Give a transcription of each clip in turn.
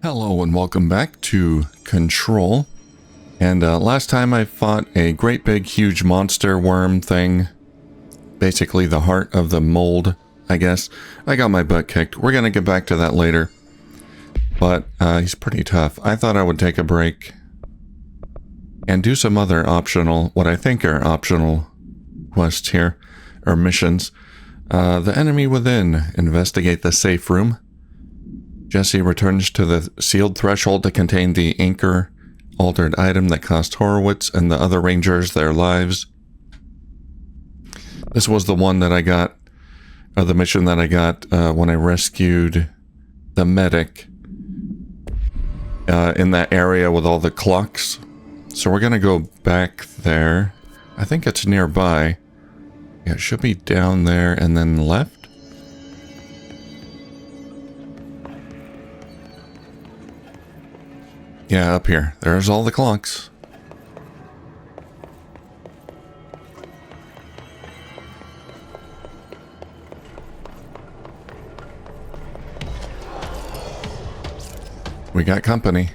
Hello and welcome back to Control. And last time I fought a great big huge monster worm thing. Basically the heart of the mold, I guess. I got my butt kicked. We're going to get back to that later. But he's pretty tough. I thought I would take a break and do some other optional, what I think are optional quests here, or missions. The enemy within. Investigate the safe room. Jesse returns to the sealed threshold to contain the anchor altered item that cost Horowitz and the other rangers their lives. This was the one that I got, or the mission that I got when I rescued the medic in that area with all the clocks. So we're going to go back there. I think it's nearby. Yeah, it should be down there and then left. Yeah, up here. There's all the clocks. We got company.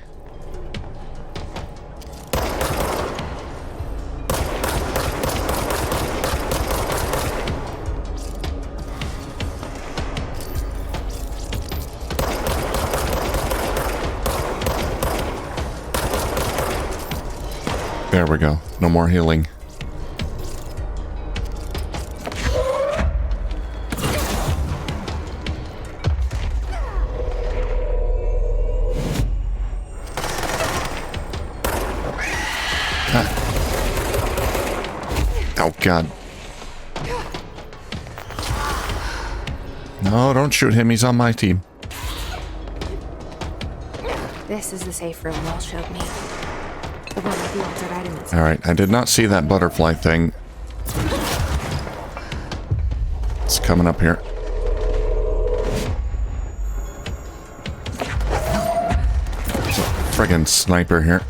There we go. No more healing. Ah. Oh, God. No, don't shoot him. He's on my team. This is the safe room Will showed me. The one with the altered item inside. Alright, I did not see that butterfly thing. It's coming up here. There's a friggin' sniper here.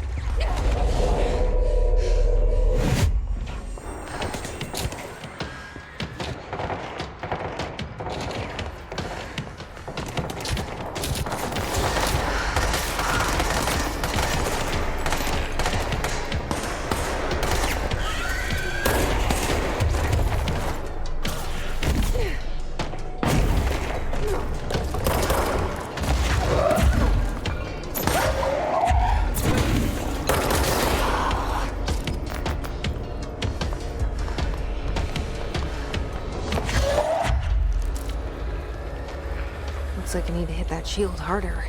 Looks like I need to hit that shield harder.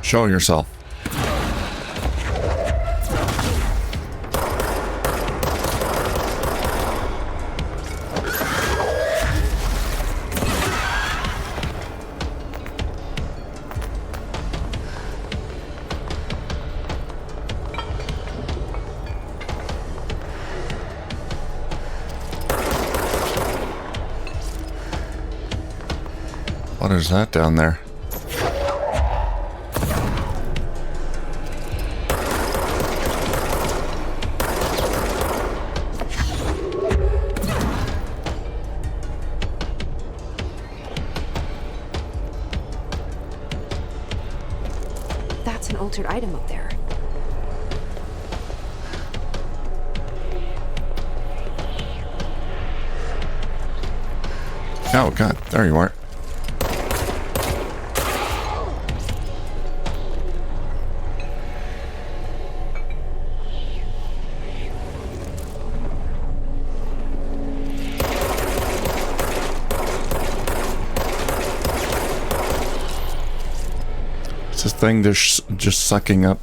Show yourself. What is that down there? That's an altered item up there. Oh, God. There you are. It's this thing they're just sucking up.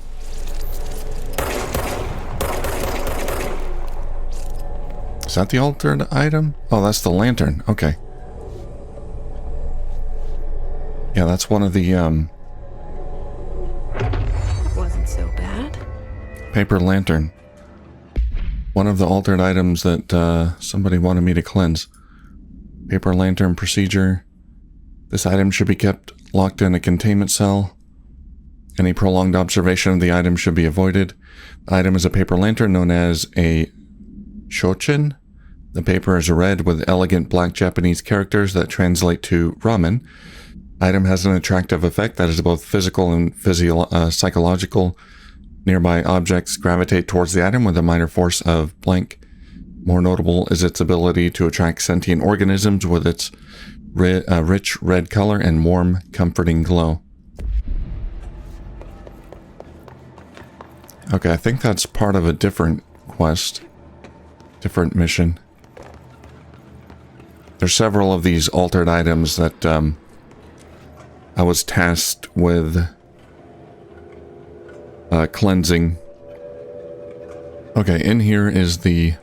Is that the altered item? Oh, that's the lantern. Okay. Yeah, that's one of the, Wasn't so bad. paper lantern. One of the altered items that somebody wanted me to cleanse. Paper lantern procedure. This item should be kept locked in a containment cell. Any prolonged observation of the item should be avoided. The item is a paper lantern known as a shochin. The paper is red with elegant black Japanese characters that translate to ramen. Item has an attractive effect that is both physical and psychological. Nearby objects gravitate towards the item with a minor force of blank. More notable is its ability to attract sentient organisms with its rich red color and warm, comforting glow. Okay, I think that's part of a different quest. Different mission. There's several of these altered items that I was tasked with cleansing. Okay, in here is the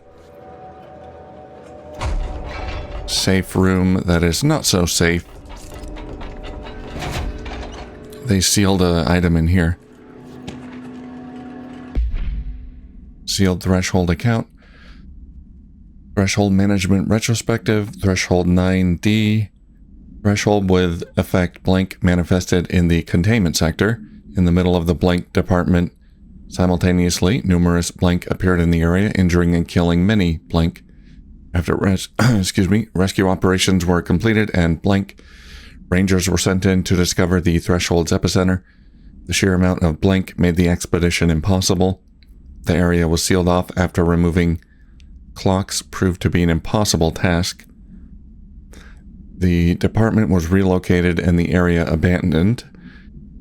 safe room that is not so safe. They sealed an item in here. Sealed threshold account. Threshold management retrospective. Threshold 9D. Threshold with effect blank manifested in the containment sector. In the middle of the blank department. Simultaneously, numerous blank appeared in the area, injuring and killing many blank. After rescue operations were completed and blank rangers were sent in to discover the threshold's epicenter. The sheer amount of blank made the expedition impossible. The area was sealed off after removing clocks proved to be an impossible task. The department was relocated and the area abandoned.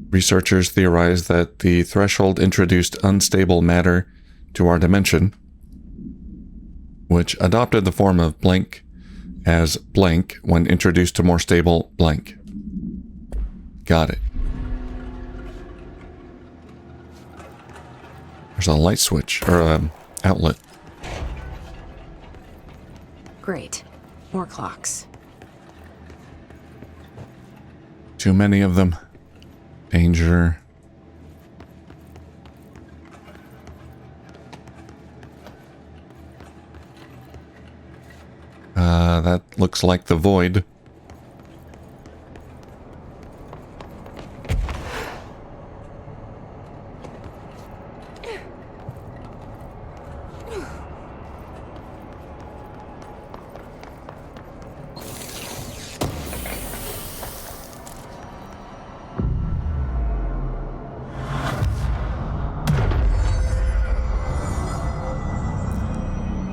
Researchers theorized that the threshold introduced unstable matter to our dimension, which adopted the form of blank as blank when introduced to more stable blank. Got it. There's a light switch, or outlet. Great. More clocks. Too many of them. Danger. That looks like the void.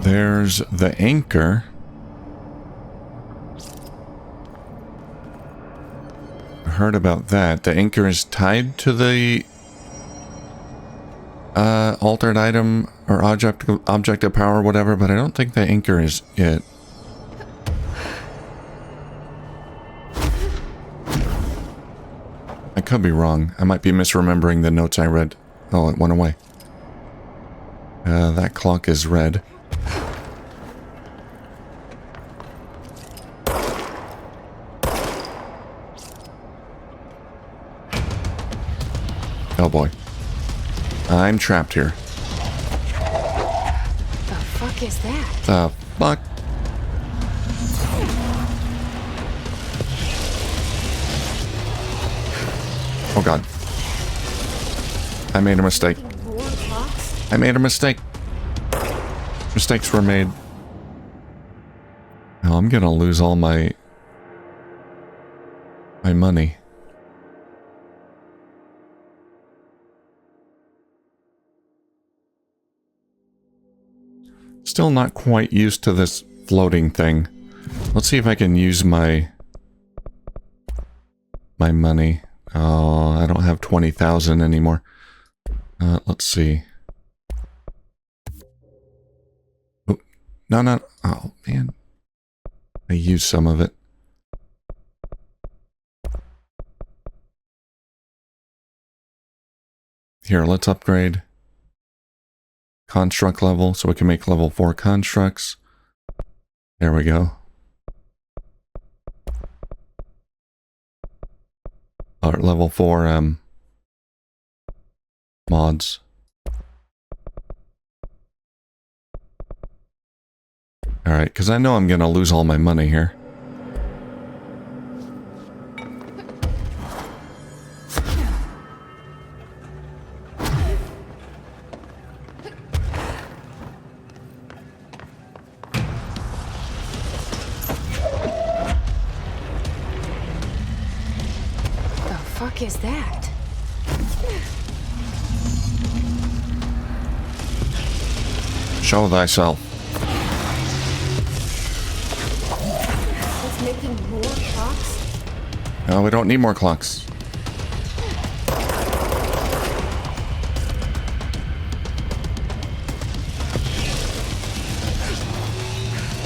There's the anchor. I heard about that. The anchor is tied to the altered item or object of power or whatever, but I don't think the anchor is it. I could be wrong. I might be misremembering the notes I read. Oh, it went away. That clock is red. Oh boy. I'm trapped here. The fuck is that? The fuck? Oh god. I made a mistake. More clocks? I made a mistake. Mistakes were made. Oh, I'm gonna lose all my money. Still not quite used to this floating thing. Let's see if I can use my money. Oh, I don't have 20,000 anymore. Let's see. Oh, no. Oh, man. I used some of it. Here, let's upgrade construct level so we can make level 4 constructs. There we go. Or level 4 mods. Alright, because I know I'm going to lose all my money here. fuck is that? Show thyself. It's making more clocks? No, we don't need more clocks.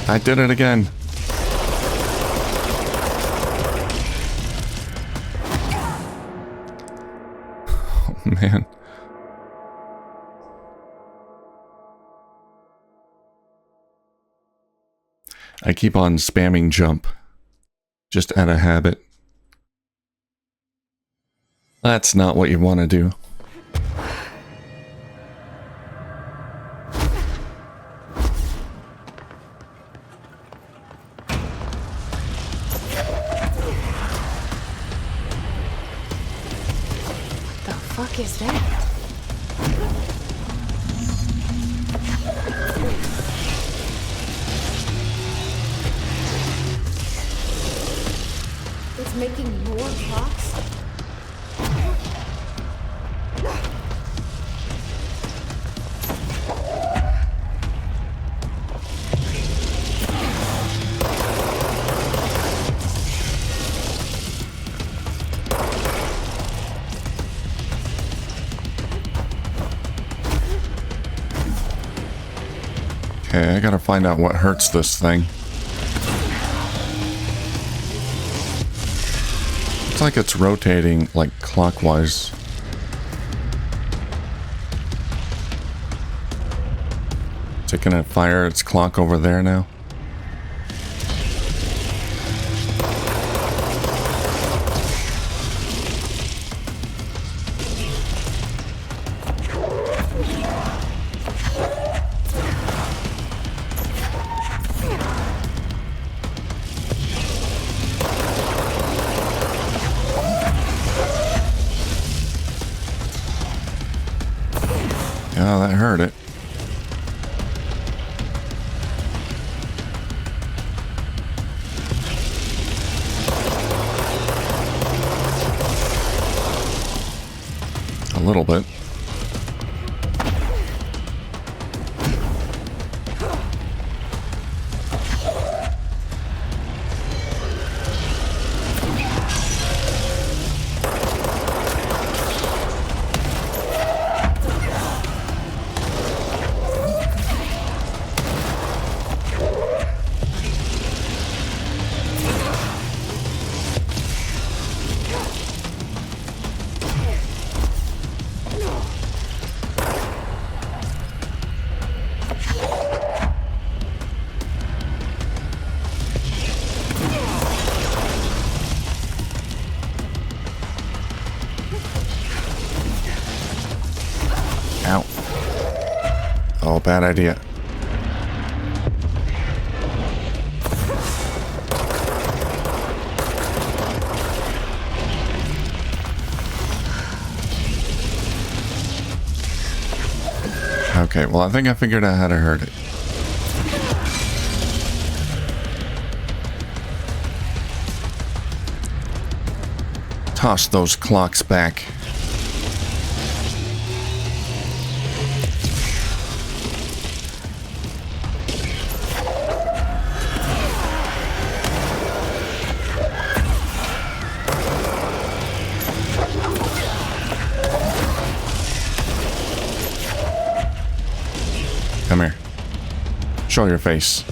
I did it again. Oh, man. I keep on spamming jump. Just out of habit. That's not what you want to do. The fuck is that? It's making more clocks? Okay, I gotta find out what hurts this thing. It's like it's rotating, like, clockwise. Is it gonna fire its clock over there now? Yeah, that hurt it. A little bit. Ow. Oh, bad idea. Okay, well, I think I figured out how to hurt it. Toss those clocks back. Come here. Show your face.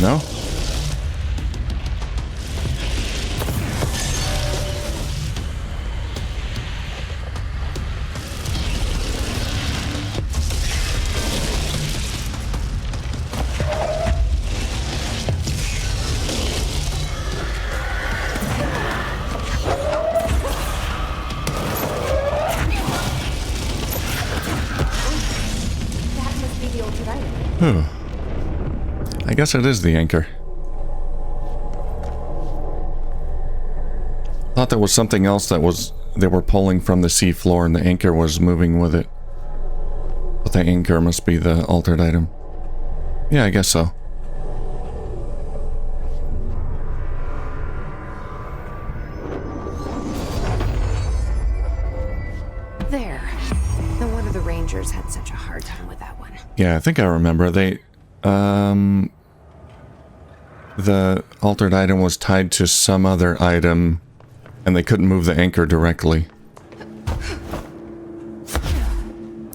No? I guess it is the anchor. Thought there was something else that they were pulling from the sea floor and the anchor was moving with it. But the anchor must be the altered item. Yeah, I guess so. There. No wonder the Rangers had such a hard time with that one. Yeah, I think I remember. The altered item was tied to some other item, and they couldn't move the anchor directly.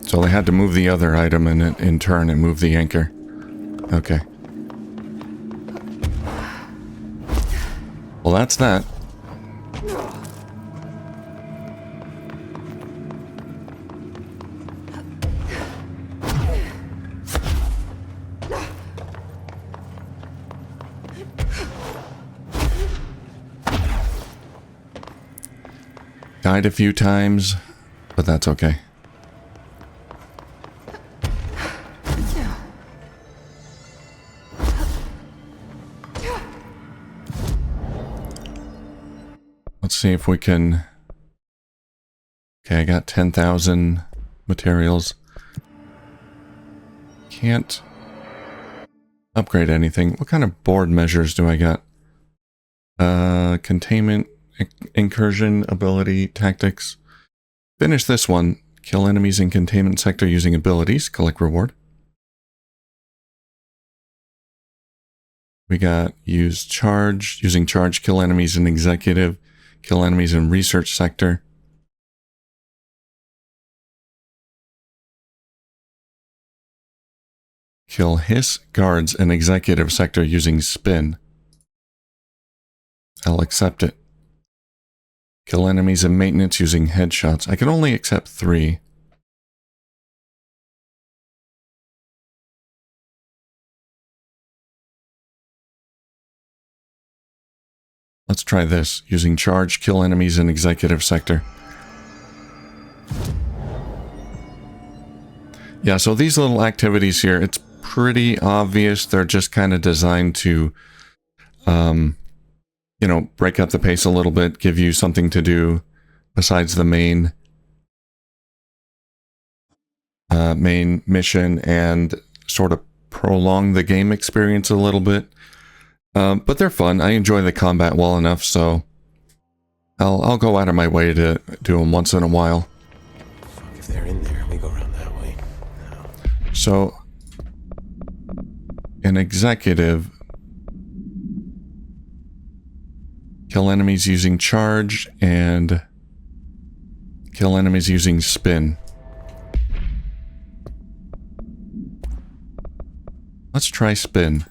So they had to move the other item, and in turn, it moved the anchor. Okay. Well, that's that. Died a few times, but that's okay. Let's see if we can... Okay, I got 10,000 materials. Can't upgrade anything. What kind of board measures do I got? Containment, incursion, ability, tactics. Finish this one. Kill enemies in containment sector using abilities. Collect reward. We got use charge. Using charge, kill enemies in executive. Kill enemies in research sector. Kill hiss guards in executive sector using spin. I'll accept it. Kill enemies in maintenance using headshots. I can only accept 3. Let's try this. Using charge, kill enemies in executive sector. Yeah, so these little activities here, it's pretty obvious. They're just kind of designed to, you know, break up the pace a little bit, give you something to do besides the main mission, and sort of prolong the game experience a little bit. But they're fun. I enjoy the combat well enough, so I'll go out of my way to do them once in a while. If they're in there, we go around that way. No. So, an executive, kill enemies using charge and kill enemies using spin. Let's try spin.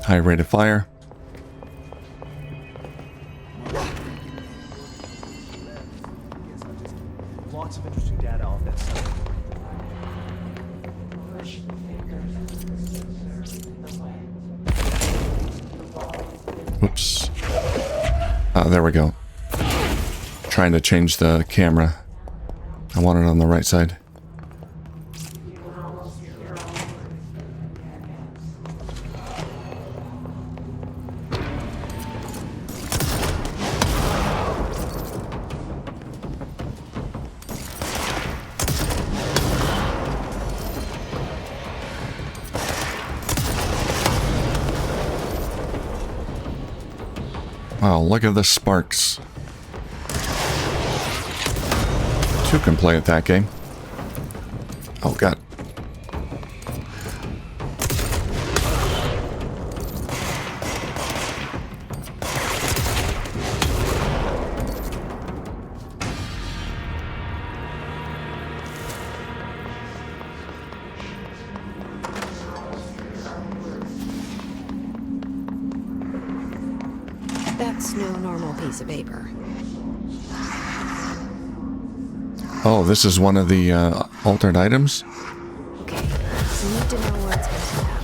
High rate of fire. Lots of interesting data on this. Oops. There we go. Trying to change the camera. I want it on the right side. Wow, look at the sparks. 2 can play at that game. Oh god. That's no normal piece of paper. Oh, this is one of the altered items? Okay, so you need to know where it's going to end up.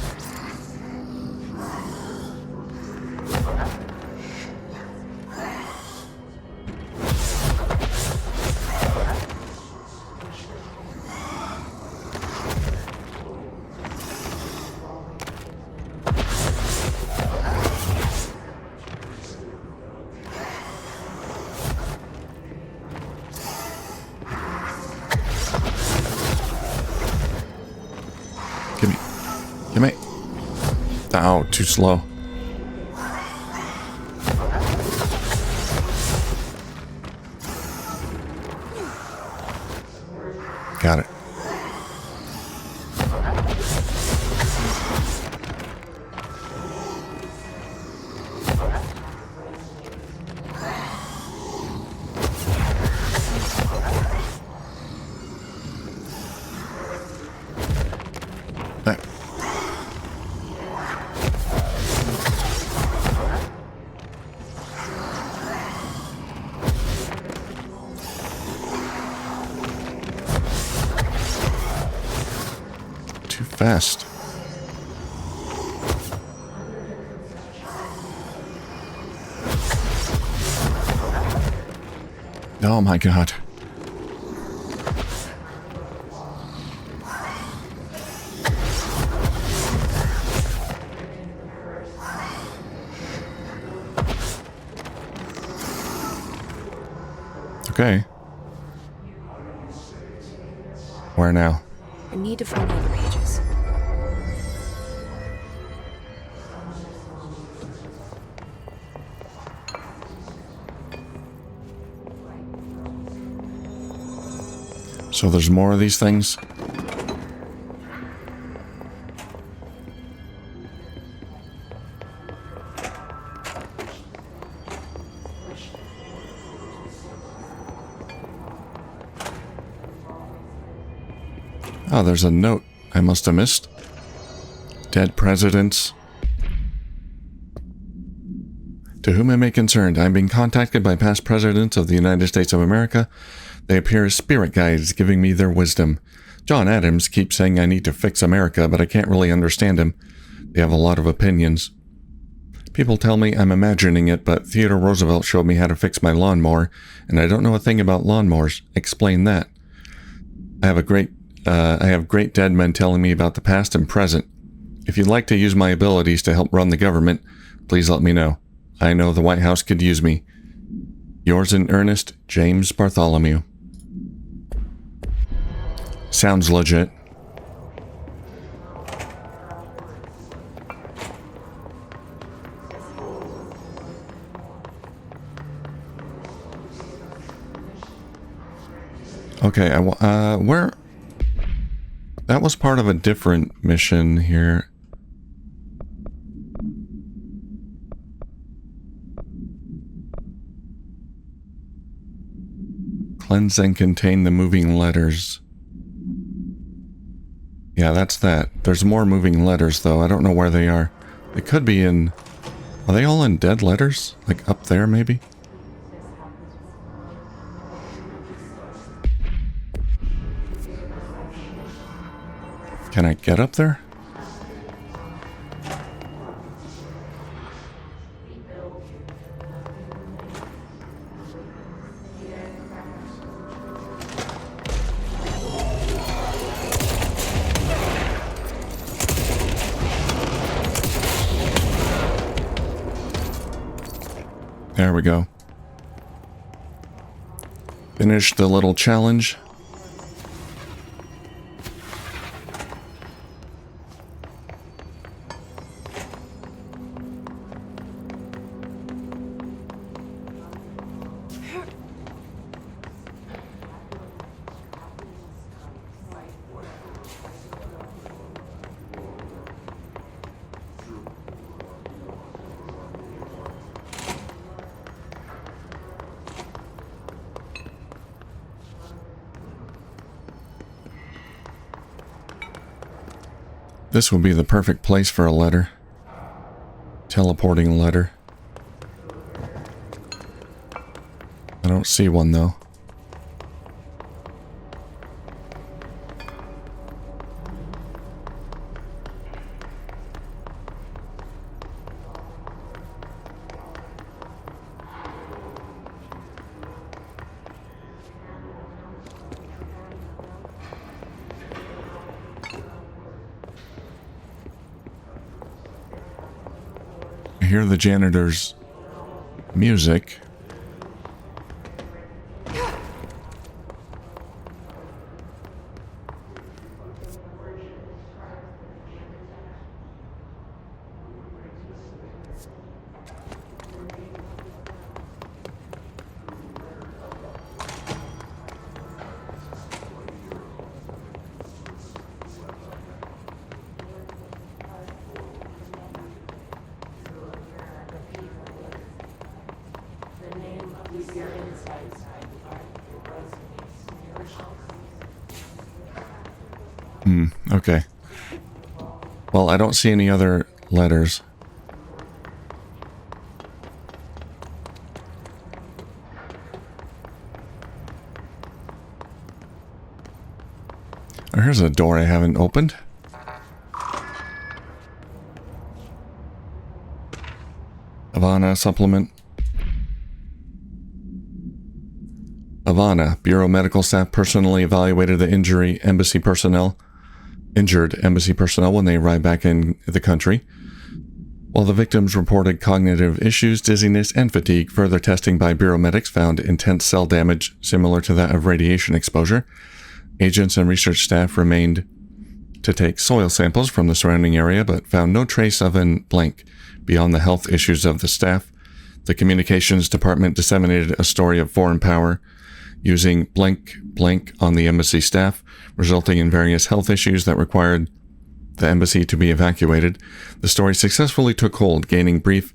Give me. Oh, too slow. Got it. There. Too fast. Oh my god. Okay. Where now? I need to find the other pages. So there's more of these things? Oh, there's a note I must have missed. Dead presidents. To whom it may concern, I am being contacted by past presidents of the United States of America. They appear as spirit guides, giving me their wisdom. John Adams keeps saying I need to fix America, but I can't really understand him. They have a lot of opinions. People tell me I'm imagining it, but Theodore Roosevelt showed me how to fix my lawnmower, and I don't know a thing about lawnmowers. Explain that. I have great dead men telling me about the past and present. If you'd like to use my abilities to help run the government, please let me know. I know the White House could use me. Yours in earnest, James Bartholomew. Sounds legit. Okay, where... That was part of a different mission here. Cleanse and contain the moving letters. Yeah, that's that. There's more moving letters, though. I don't know where they are. They could be in... Are they all in dead letters? Like up there, maybe? Can I get up there? There we go. Finish the little challenge. This would be the perfect place for a letter. Teleporting letter. I don't see one though. I hear the janitor's music. Okay. Well, I don't see any other letters. Oh, here's a door I haven't opened. Havana supplement. Havana. Bureau medical staff personally evaluated the injured embassy personnel when they arrived back in the country. While the victims reported cognitive issues, dizziness, and fatigue, further testing by Bureau medics found intense cell damage similar to that of radiation exposure. Agents and research staff remained to take soil samples from the surrounding area, but found no trace of an blank beyond the health issues of the staff. The communications department disseminated a story of foreign power using blank on the embassy staff, resulting in various health issues that required the embassy to be evacuated. The story successfully took hold, gaining brief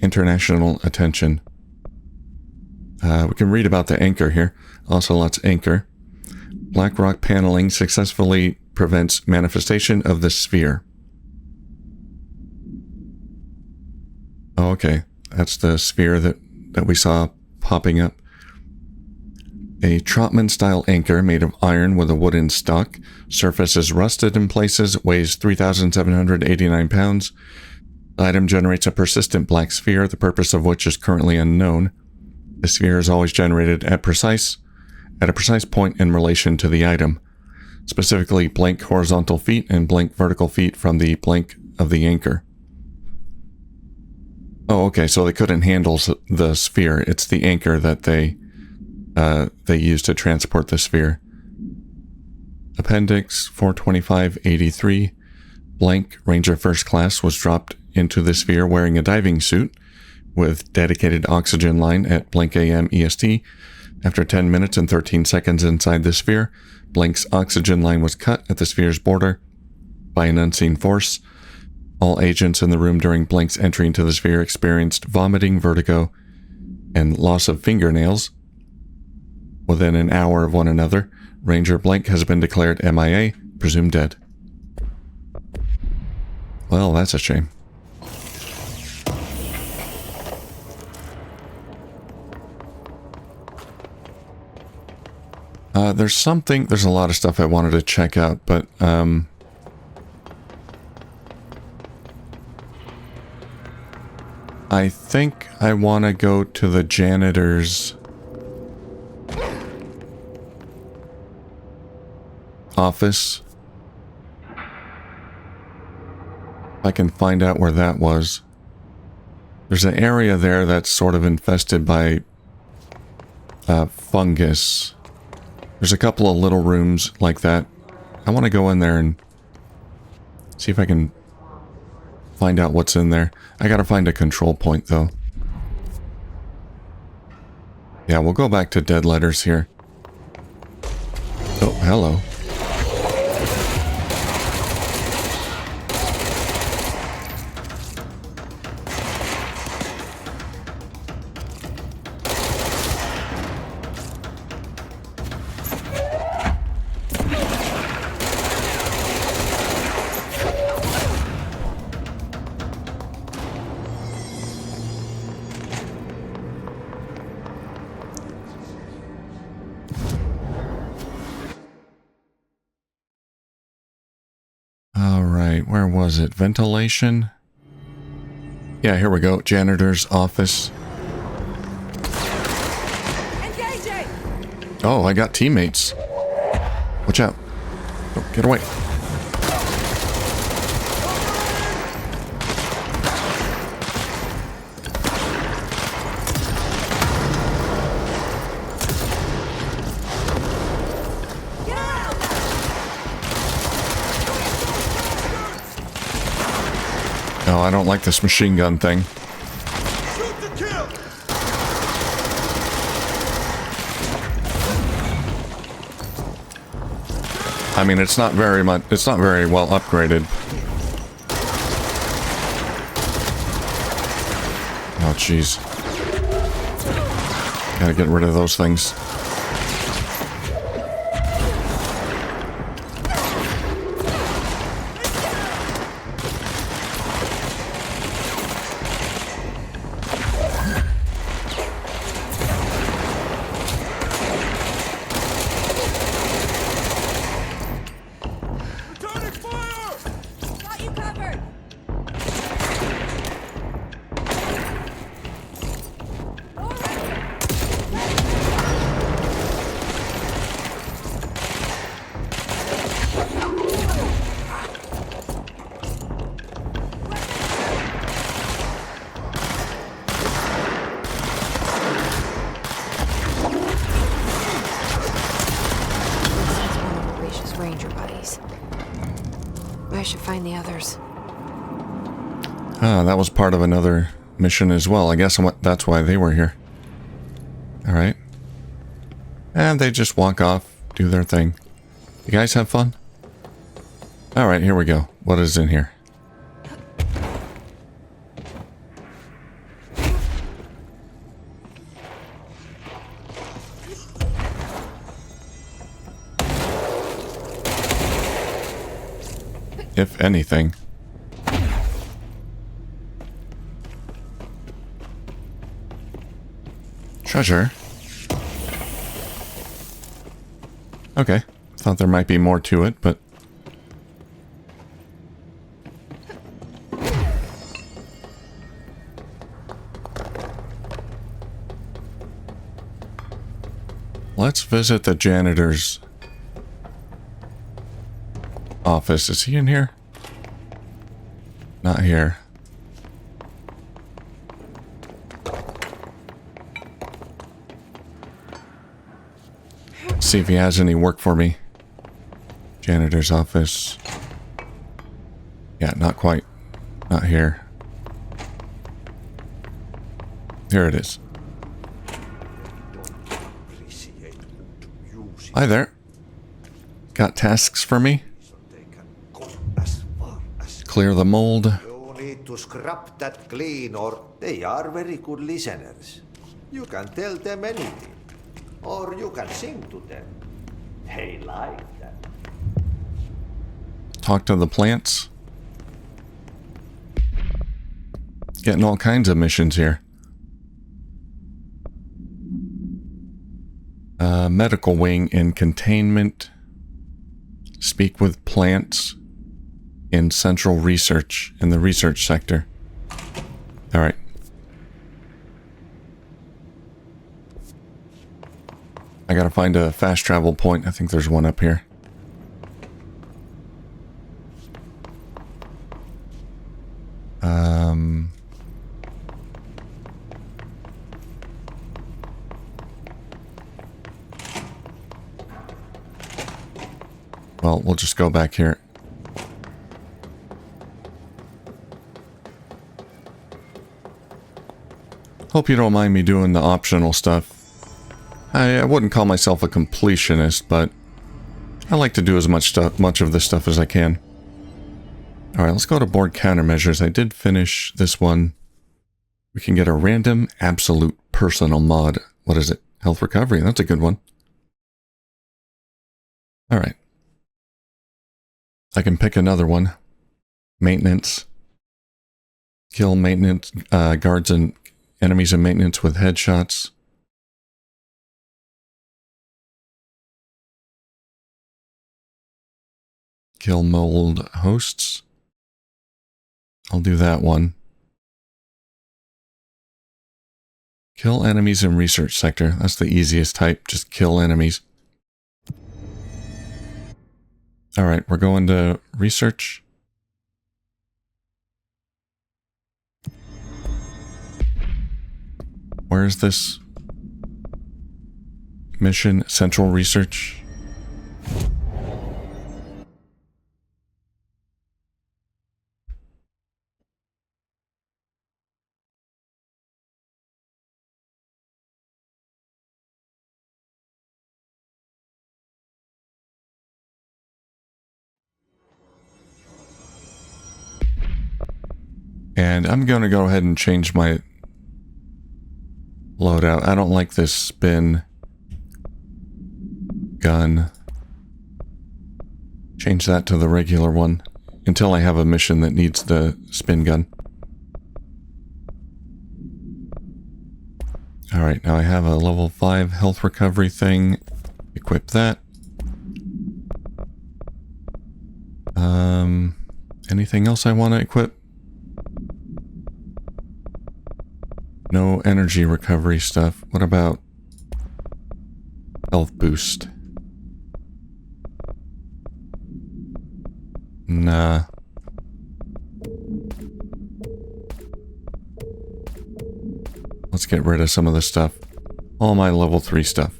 international attention. We can read about the anchor here. Ocelot's anchor. Black rock paneling successfully prevents manifestation of the sphere. Oh, okay. That's the sphere that we saw popping up. A Trotman-style anchor made of iron with a wooden stock. Surface is rusted in places, weighs 3,789 pounds. The item generates a persistent black sphere, the purpose of which is currently unknown. The sphere is always generated at a precise point in relation to the item, specifically blank horizontal feet and blank vertical feet from the blank of the anchor. Oh, okay, so they couldn't handle the sphere. It's the anchor that they use to transport the sphere. Appendix 42583. Blank Ranger First Class was dropped into the sphere wearing a diving suit with dedicated oxygen line at blank AM EST. After 10 minutes and 13 seconds inside the sphere, Blank's oxygen line was cut at the sphere's border by an unseen force. All agents in the room during Blank's entry into the sphere experienced vomiting, vertigo, and loss of fingernails. Within an hour of one another, Ranger Blank has been declared MIA, presumed dead. Well, that's a shame. There's a lot of stuff I wanted to check out, but, I think I want to go to the janitor's office. If I can find out where that was. There's an area there that's sort of infested by fungus. There's a couple of little rooms like that. I want to go in there and see if I can find out what's in there. I gotta find a control point, though. Yeah, we'll go back to dead letters here. Oh, hello. Where was it? Ventilation? Yeah, here we go. Janitor's office. Engaging! Oh, I got teammates. Watch out. Oh, get away. No, I don't like this machine gun thing. Shoot to kill! I mean, it's not very much, it's not very well upgraded. Oh, jeez. Gotta get rid of those things. Returning fire! Got you covered! Ranger buddies. I should find the others. Ah, that was part of another mission as well. I guess that's why they were here. Alright. And they just walk off, do their thing. You guys have fun? Alright, here we go. What is in here? If anything. Treasure. Okay. Thought there might be more to it, but... Let's visit the janitor's office. Is he in here? Not here. See if he has any work for me. Janitor's office. Yeah, not quite. Not here. Here it is. Hi there. Got tasks for me? Clear the mold. You need to scrap that clean or they are very good listeners. You can tell them anything. Or you can sing to them. They like that. Talk to the plants. Getting all kinds of missions here. Medical wing in containment. Speak with plants in central research, in the research sector. Alright. I gotta find a fast travel point. I think there's one up here. Well, we'll just go back here. Hope you don't mind me doing the optional stuff. I wouldn't call myself a completionist, but I like to do as much of this stuff as I can. Alright, let's go to board countermeasures. I did finish this one. We can get a random absolute personal mod. What is it? Health recovery. That's a good one. Alright. I can pick another one. Maintenance. Kill maintenance, guards and enemies in maintenance with headshots. Kill mold hosts. I'll do that one. Kill enemies in research sector. That's the easiest type. Just kill enemies. Alright, we're going to research. Where is this? Mission Central Research. And I'm going to go ahead and change my loadout. I don't like this spin gun. Change that to the regular one until I have a mission that needs the spin gun. Alright, now I have a level 5 health recovery thing. Equip that. Anything else I want to equip? No energy recovery stuff. What about health boost? Nah. Let's get rid of some of this stuff. All my level 3 stuff.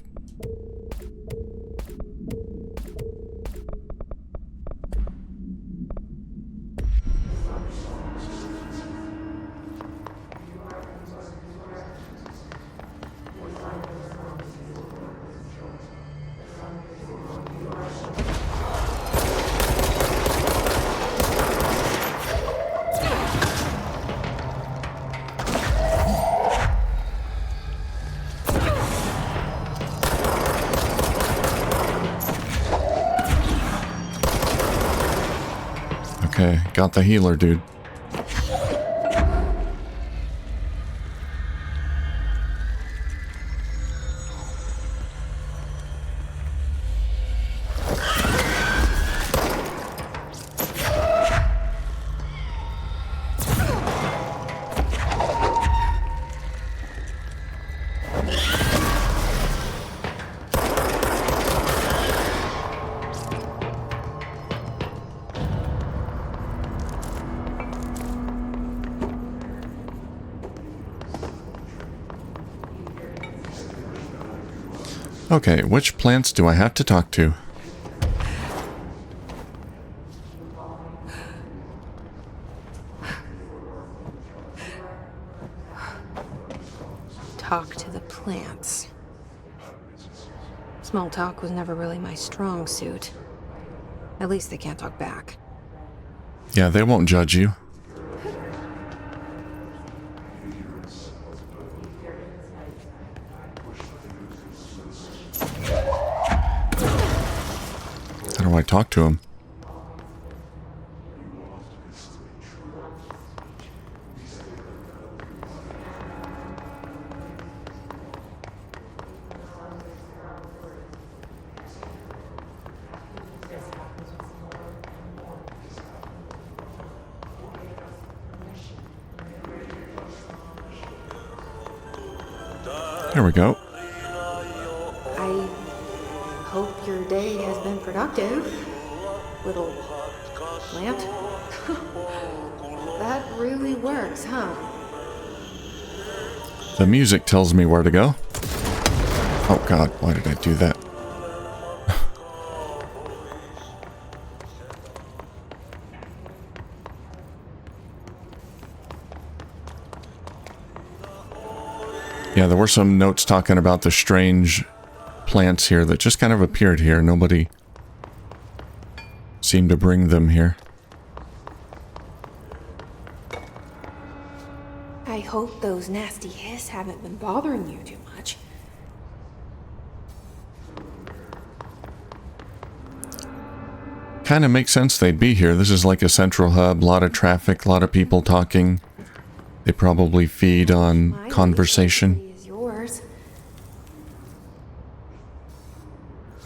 Okay, got the healer, dude. Okay, which plants do I have to talk to? Talk to the plants. Small talk was never really my strong suit. At least they can't talk back. Yeah, they won't judge you. How do I talk to him? There we go. I hope your day has been productive, little plant. That really works, huh? The music tells me where to go. Oh god, why did I do that? Yeah, there were some notes talking about the strange plants here that just kind of appeared here. Nobody seemed to bring them here. I hope those nasty hiss haven't been bothering you too much. Kind of makes sense they'd be here. This is like a central hub, a lot of traffic, a lot of people talking. They probably feed on My conversation. wish is yours.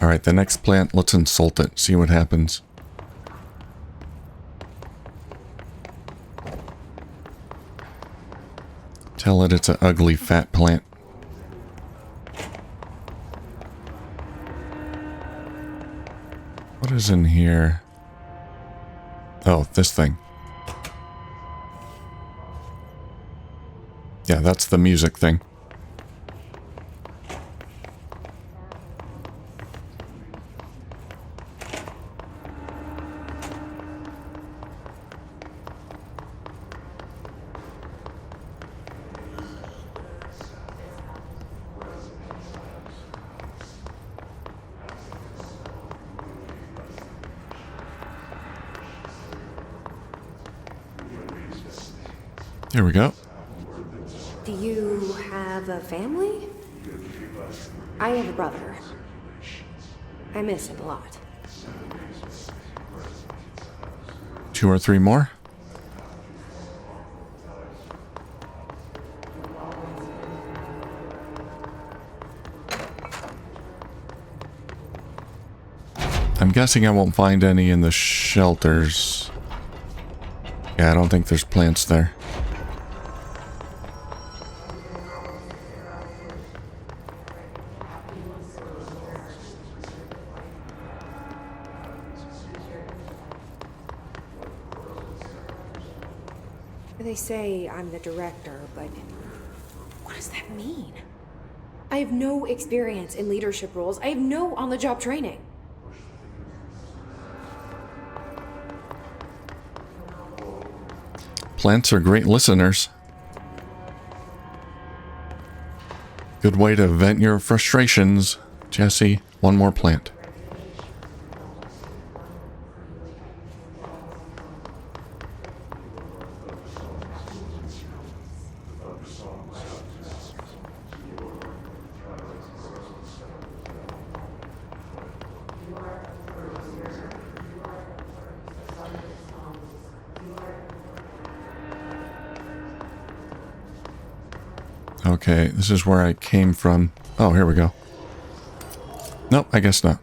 Alright, the next plant, let's insult it, see what happens. Tell it it's an ugly fat plant. What is in here? Oh, this thing. Yeah, that's the music thing. Here we go. Do you have have a family? I have a brother. I miss him a lot. 2 or 3 more? I'm guessing I won't find any in the shelters. Yeah, I don't think there's plants there. They say I'm the director, but what does that mean? I have no experience in leadership roles. I have no on-the-job training. Plants are great listeners. Good way to vent your frustrations. Jesse, 1 more plant. Okay, this is where I came from. Oh, here we go. Nope, I guess not.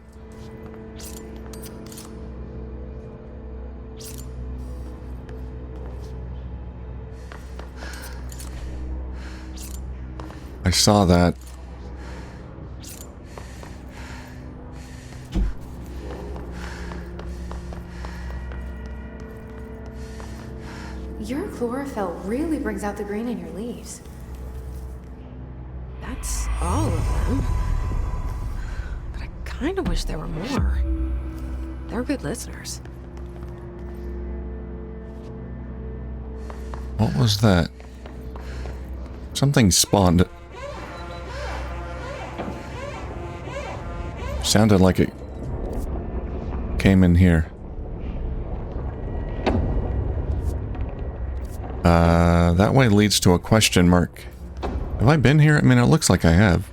I saw that. Your chlorophyll really brings out the green in your leaves. That's all of them. But I kind of wish there were more. They're good listeners. What was that? Something spawned. Sounded like it came in here. That way leads to a question mark. Have I been here? I mean, it looks like I have.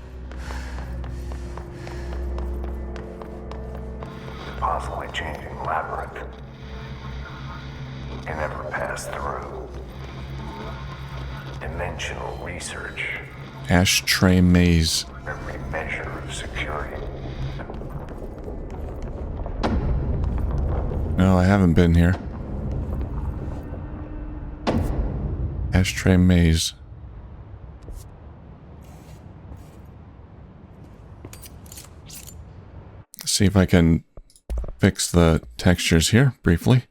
Constantly changing labyrinth. Can never pass through. Dimensional research. Ashtray maze. Every measure of security. No, I haven't been here. Ashtray maze. See if I can fix the textures here briefly,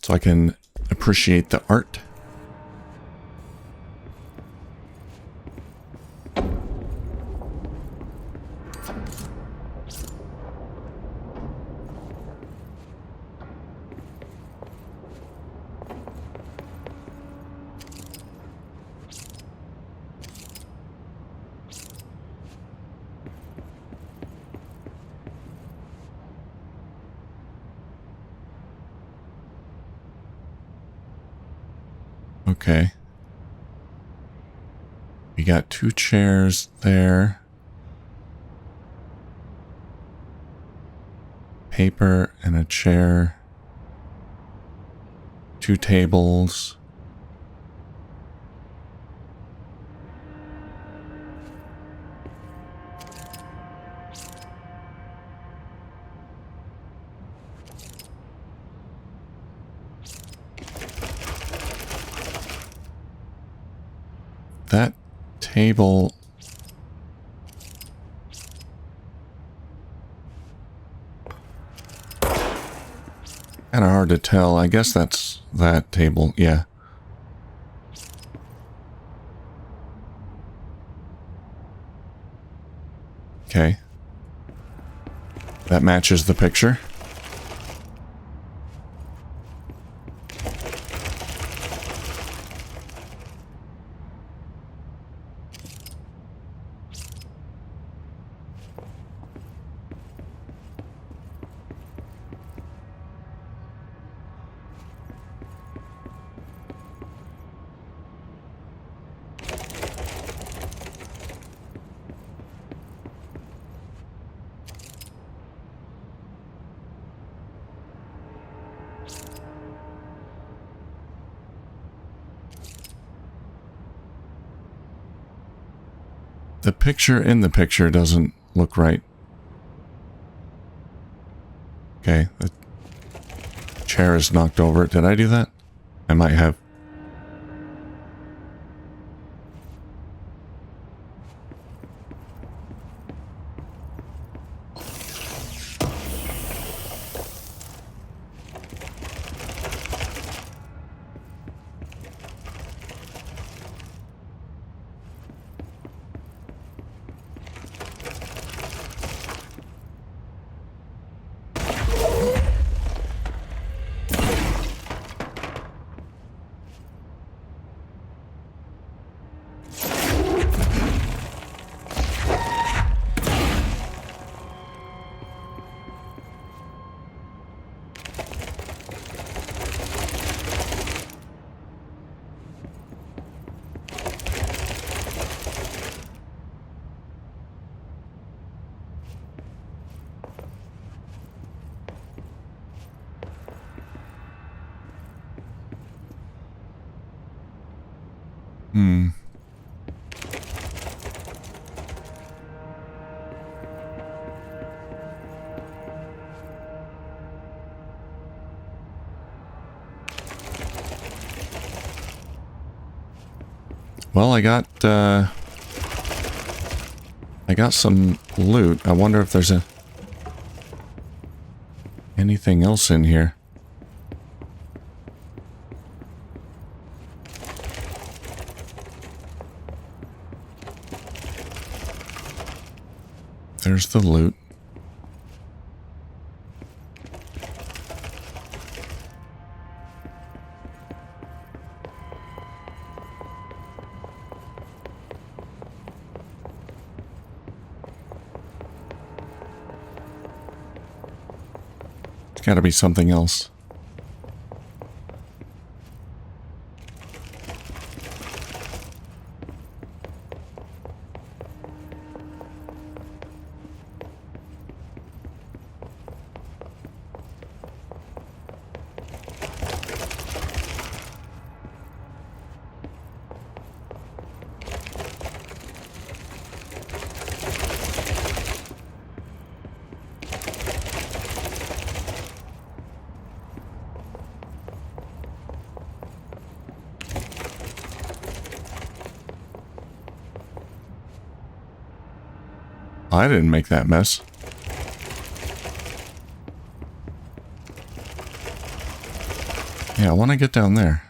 so I can appreciate the art. Okay. We got 2 chairs there. Paper and a chair. 2 tables. That table... Kinda hard to tell. I guess that's that table, yeah. Okay. That matches the picture. The picture in the picture doesn't look right. Okay, the chair is knocked over. Did I do that? I might have. Well, I got some loot. I wonder if there's anything else in here. There's the loot. It's gotta be something else. I didn't make that mess. Yeah, I want to get down there.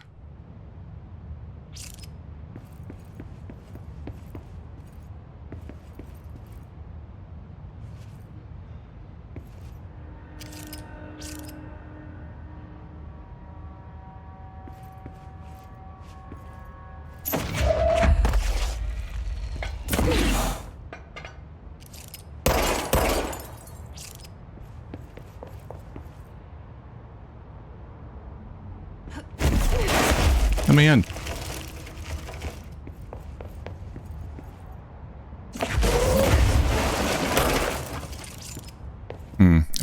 Let me in.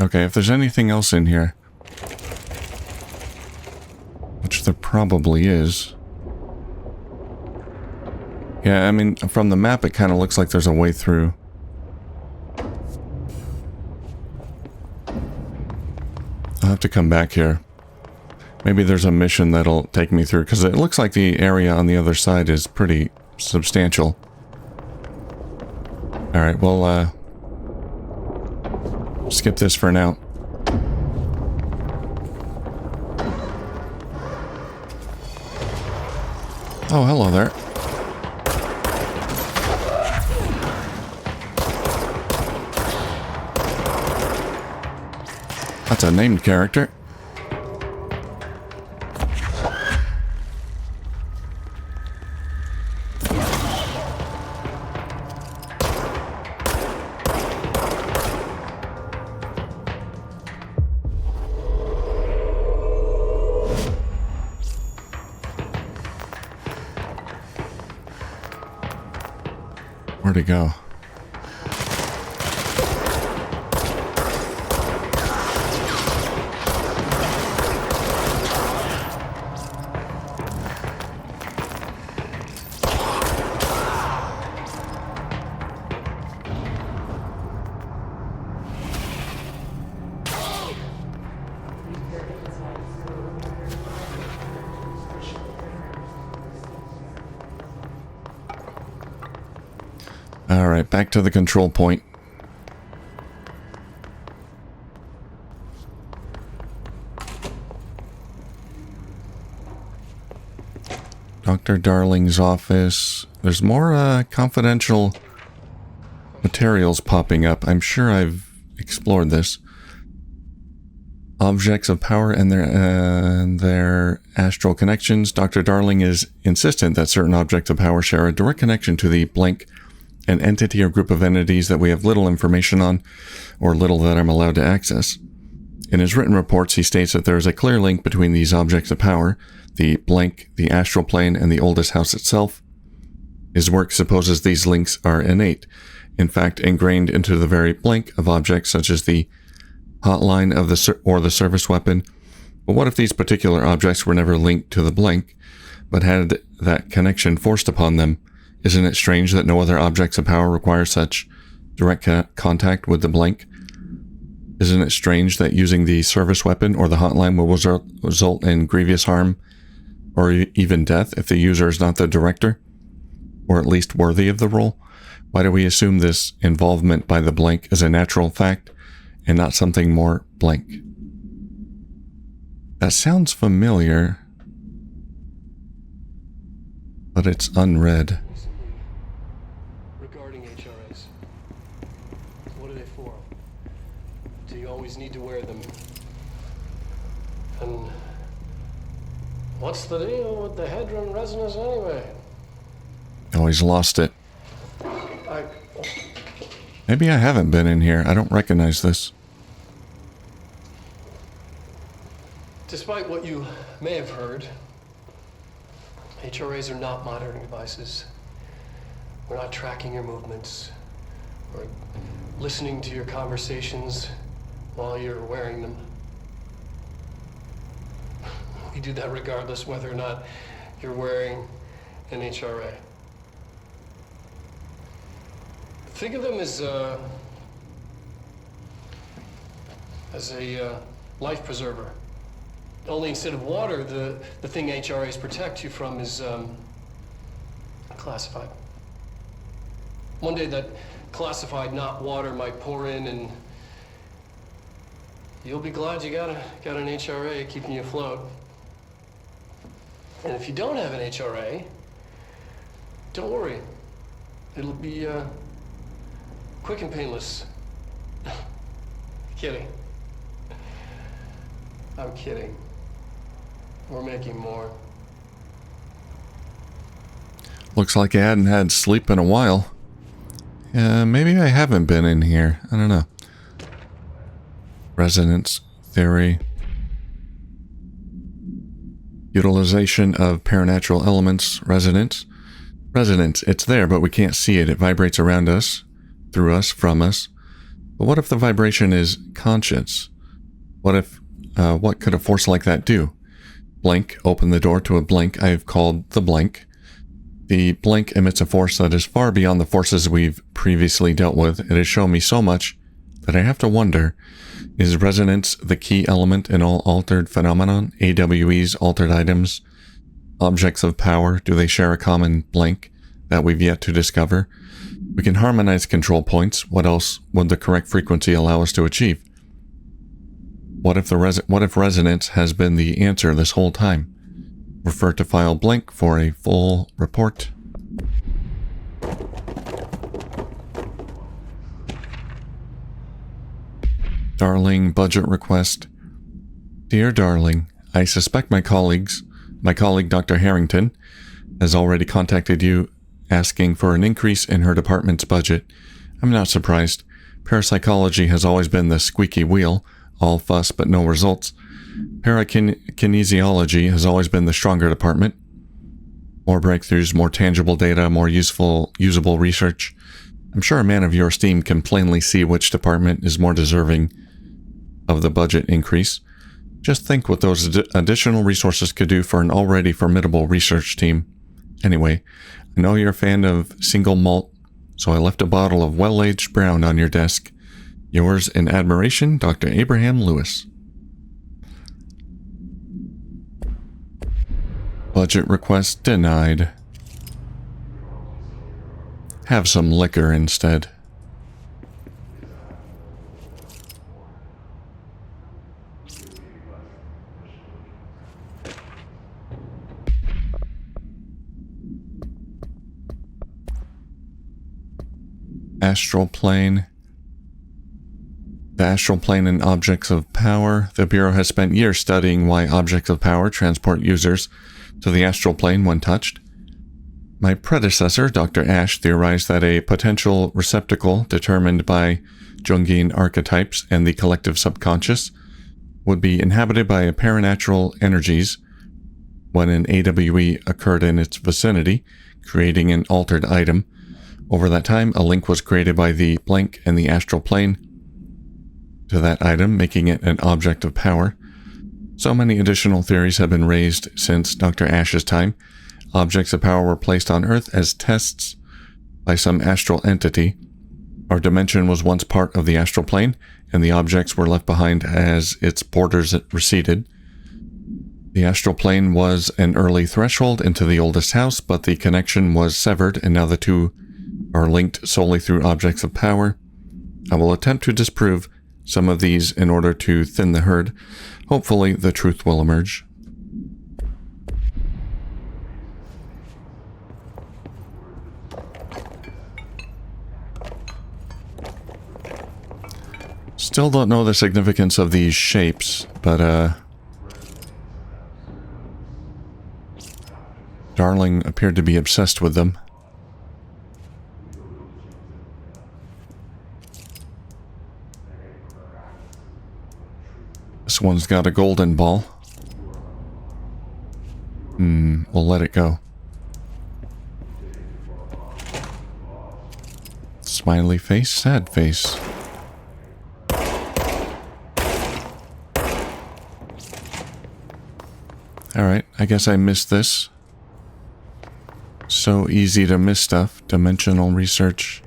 Okay, if there's anything else in here, which there probably is. Yeah, I mean, from the map, it kind of looks like there's a way through. I'll have to come back here. Maybe there's a mission that'll take me through, because it looks like the area on the other side is pretty substantial. Alright, we'll skip this for now. Oh, hello there. That's a named character. Where'd it go? Alright, back to the control point. Dr. Darling's office. There's more confidential materials popping up. I'm sure I've explored this. Objects of power and their astral connections. Dr. Darling is insistent that certain objects of power share a direct connection to the blank, an entity or group of entities that we have little information on, or little that I'm allowed to access. In his written reports, he states that there is a clear link between these objects of power, the blank, the astral plane, and the oldest house itself. His work supposes these links are innate, in fact ingrained into the very blank of objects such as the hotline of the service weapon. But what if these particular objects were never linked to the blank, but had that connection forced upon them? Isn't it strange that no other objects of power require such direct contact with the blank? Isn't it strange that using the service weapon or the hotline will result in grievous harm or even death if the user is not the director, or at least worthy of the role? Why do we assume this involvement by the blank is a natural fact and not something more blank? That sounds familiar, but it's unread. Regarding HRAs, what are they for? Do you always need to wear them? And what's the deal with the Hedron resonance anyway? Always lost it. Maybe I haven't been in here. I don't recognize this. Despite what you may have heard, HRAs are not monitoring devices. We're not tracking your movements or listening to your conversations while you're wearing them. We do that regardless whether or not you're wearing an HRA. Think of them as a life preserver. Only instead of water, the thing HRAs protect you from is classified. One day that classified, not water, might pour in, and you'll be glad you got an HRA keeping you afloat. And if you don't have an HRA, don't worry. It'll be quick and painless. Kidding. I'm kidding. We're making more. Looks like I hadn't had sleep in a while. Maybe I haven't been in here. I don't know. Resonance theory. Utilization of paranatural elements. Resonance. Resonance. It's there, but we can't see it. It vibrates around us, through us, from us. But what if the vibration is conscious? What could a force like that do? Blank, open the door to a blank I've called the blank. The blank emits a force that is far beyond the forces we've previously dealt with. It has shown me so much that I have to wonder, is resonance the key element in all altered phenomenon? AWEs, altered items, objects of power, do they share a common blank that we've yet to discover? We can harmonize control points. What else would the correct frequency allow us to achieve? What if resonance has been the answer this whole time? Refer to file blank for a full report. Darling budget request. Dear Darling, I suspect my colleague Dr. Harrington has already contacted you asking for an increase in her department's budget. I'm not surprised. Parapsychology has always been the squeaky wheel, all fuss but no results. Parakinesiology has always been the stronger department. More breakthroughs, more tangible data, more usable research. I'm sure a man of your esteem can plainly see which department is more deserving of the budget increase. Just think what those additional resources could do for an already formidable research team. Anyway, I know you're a fan of single malt, so I left a bottle of well-aged brown on your desk. Yours in admiration, Dr. Abraham Lewis. Budget request denied. have some liquor instead. Astral plane. The astral plane and objects of power. The Bureau has spent years studying why objects of power transport users to the astral plane when touched. My predecessor, Dr. Ash, theorized that a potential receptacle determined by Jungian archetypes and the collective subconscious would be inhabited by apparanatural energies when an AWE occurred in its vicinity, creating an altered item. Over that time, a link was created by the blank and the astral plane to that item, making it an object of power. So many additional theories have been raised since Dr. Ash's time. Objects of power were placed on Earth as tests by some astral entity. Our dimension was once part of the astral plane, and the objects were left behind as its borders receded. The astral plane was an early threshold into the oldest house, but the connection was severed, and now the two are linked solely through objects of power. I will attempt to disprove some of these in order to thin the herd. Hopefully, the truth will emerge. Still don't know the significance of these shapes, but Darling appeared to be obsessed with them. This one's got a golden ball. We'll let it go. Smiley face, sad face. Alright, I guess I missed this. So easy to miss stuff. Dimensional research.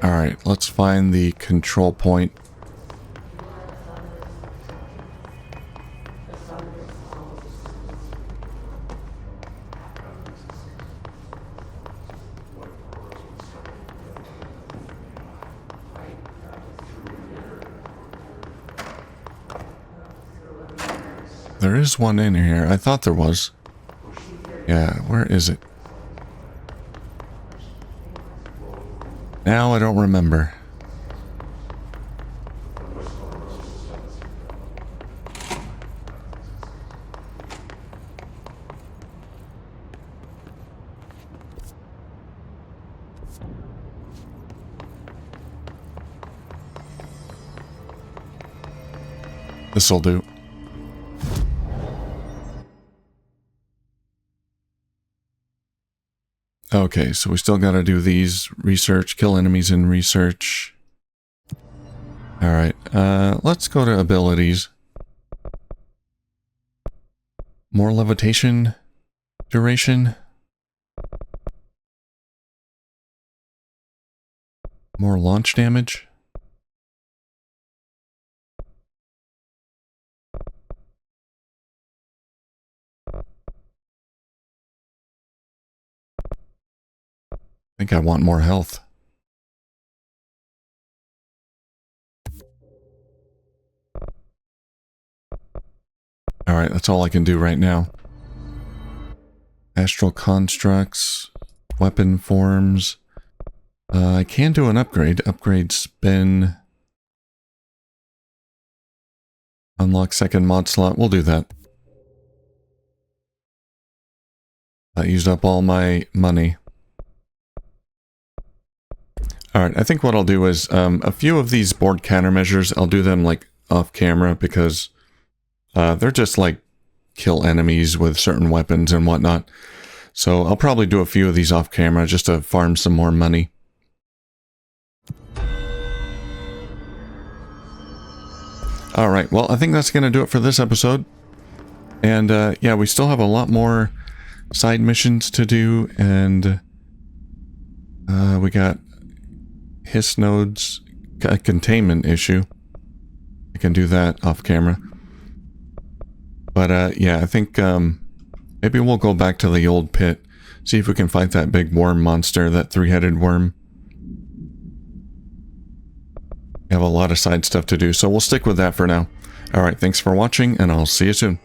Alright, let's find the control point. There is one in here. I thought there was. Yeah, where is it? Now I don't remember. This'll do. Okay, so we still gotta do these. Research, kill enemies in research. Alright, let's go to abilities. More levitation duration. More launch damage. I think I want more health. Alright, that's all I can do right now. Astral constructs, weapon forms. I can do an upgrade. Upgrade spin. Unlock second mod slot. We'll do that. That used up all my money. Alright, I think what I'll do is, a few of these board countermeasures, I'll do them, like, off camera, because, they're just, like, kill enemies with certain weapons and whatnot. So, I'll probably do a few of these off camera, just to farm some more money. Alright, well, I think that's gonna do it for this episode. And, yeah, we still have a lot more side missions to do, and we got hiss nodes, a containment issue. I can do that off camera. But yeah, I think maybe we'll go back to the old pit, see if we can fight that big worm monster, that three-headed worm. We have a lot of side stuff to do, so we'll stick with that for now. Alright, thanks for watching, and I'll see you soon.